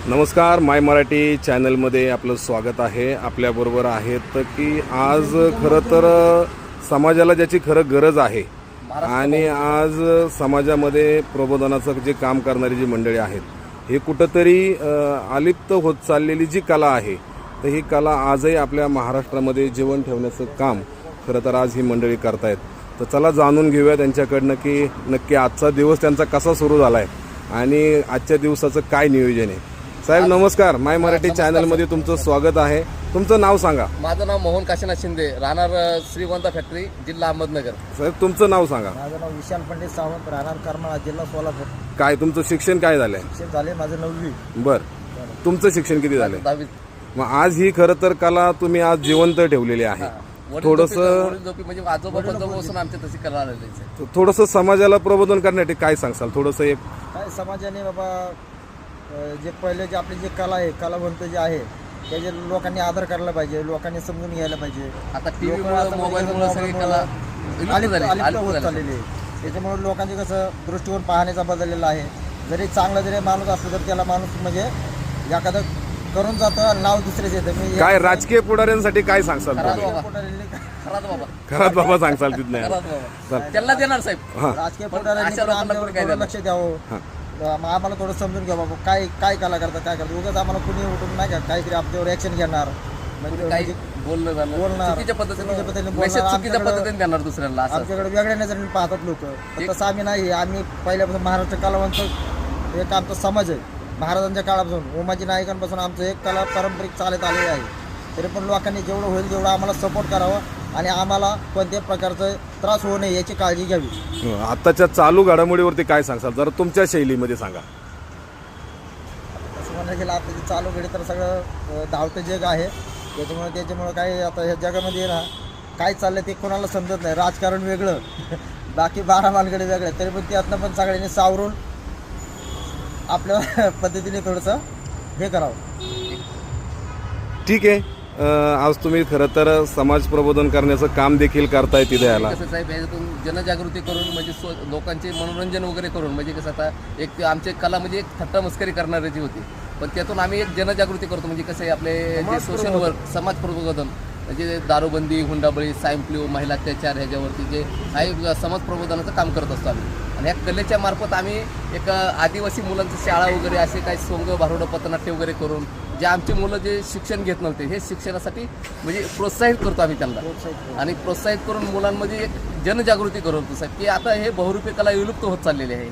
नमस्कार, माय मराठी चॅनलमध्ये आपलं स्वागत आहे. आपल्याबरोबर आहेत की आज खरं तर समाजाला ज्याची खरं गरज आहे आणि आज समाजामध्ये प्रबोधनाचं जे काम करणारी जी मंडळी आहेत, हे कुठंतरी अलिप्त होत चाललेली जी कला आहे, तर ही कला आजही आपल्या महाराष्ट्रामध्ये जीवन ठेवण्याचं काम खरं तर आज ही मंडळी करतायत. तर चला जाणून घेऊया त्यांच्याकडनं की नक्की आजचा दिवस त्यांचा कसा सुरू झाला आहे आणि आजच्या दिवसाचं काय नियोजन आहे. साहेब नमस्कार, माय मराठी चॅनलमध्ये तुमचं स्वागत आहे. तुमचं नाव सांगा. माझं नाव मोहन काशीनाथ शिंदे, राहणार श्रीगोंदा फॅक्टरी, जिल्हा अहमदनगर. साहेब तुमचं नाव सांगा. माझं नाव विशाल पंडित सावंत, राहणार करमाळा, जिल्हा सोलापूर. काय तुमचं शिक्षण काय झालंय? शिक्षण झाले माझं 9वी. बर, तुमचं शिक्षण किती झालंय? 10वी. मग आज ही खरं तर कला तुम्ही आज जिवंत ठेवलेली आहे. थोडंसं म्हणजे आजोबापासून आमच्या तशी कला आलेली आहे. थोडंसं समाजाला प्रबोधन करण्यासाठी काय सांगसाल? थोडंसं एक काय समाजाने बाबा जे पहिले जे आपली जी कला आहे, कलावंत जे आहे, त्याचे लोकांनी आदर करायला पाहिजे, लोकांनी समजून घ्यायला पाहिजे. आता टीव्हीमुळे, मोबाईलमुळे सगळी कला अलिप्त होत चाललेली आहे. त्याच्यामुळे लोकांचे कसं दृष्टिकोन पाहण्याचा बदललेला आहे. जरी चांगला जरी माणूस असतो तर त्याला माणूस म्हणजे एखादं करून जातं आणि नाव दुसरेच येतं. मी काय राजकीय पुढाऱ्यांसाठी काय सांगसाल? खरात बाबा सांगसाल तिथं त्यांना देणार साहेब. राजकीय पुढाऱ्यांनी लक्ष द्यावं. आम्हाला थोडं समजून घ्या बाबा, काय काय कला करतात, काय करतात. उगाच आम्हाला कुणी उठून नाही का काहीतरी आपल्यावर ॲक्शन घेणार, काही बोलणार चुकीच्या पद्धतीने देणार दुसऱ्यांना. आमच्याकडे वेगळ्या नजरेने पाहतात लोक. तसं आम्ही नाही. आम्ही पहिल्यापासून महाराष्ट्र कलावंत एक आमचा समाज आहे. महाराजांच्या काळापासून, उमाजी नायकांपासून आमचं एक कला पारंपरिक चालत आलेली आहे. तरी पण लोकांनी जेवढं होईल तेवढं आम्हाला सपोर्ट करावा आणि आम्हाला कोणत्याही प्रकारचा त्रास होऊ नये याची काळजी घ्यावी. आताच्या चालू घडामोडीवरती काय सांगसाल? जरा तुमच्या शैलीमध्ये सांगा. असं म्हणायला गेलं आता चालू घडी तर सगळं धावतं जग आहे. त्याच्यामुळे काय आता ह्या जगामध्ये ना काय चाललं ते कोणाला समजत नाही. राजकारण वेगळं, बाकी 12 मालकडे वेगळं. तरी पण त्यातनं पण सगळ्यांनी सावरून आपल्या पद्धतीने थोडंसं हे करावं. ठीक आहे. आज तुम्ही खरं तर समाज प्रबोधन करण्याचं काम देखील करताय तिथे याला. कसं साहेब, याच्यातून जनजागृती करून म्हणजे लोकांचे मनोरंजन वगैरे करून, म्हणजे कसं आता एक आमची कला म्हणजे एक थट्टा मस्करी करणाऱ्याची होती, पण त्यातून आम्ही एक जनजागृती करतो. म्हणजे कसं आहे, आपले जे सोशल वर्क, समाज प्रबोधन, म्हणजे दारूबंदी, हुंडाबळी, स्वाईन फ्लू, महिला अत्याचार, ह्याच्यावरती जे आहे समाज प्रबोधनाचं काम करत असतो आम्ही. आणि या कलेच्या मार्फत आम्ही एक आदिवासी मुलांची शाळा वगैरे असे काही सोंग, भारुडं, पथनाट्य वगैरे करून जे आमची मुलं जे शिक्षण घेत नव्हते, हे शिक्षणासाठी म्हणजे प्रोत्साहित करतो आम्ही त्यांना. आणि प्रोत्साहित करून मुलांमध्ये एक जनजागृती करतो साहेब, की आता हे बहुरूपी कला विलुप्त होत चाललेली आहे.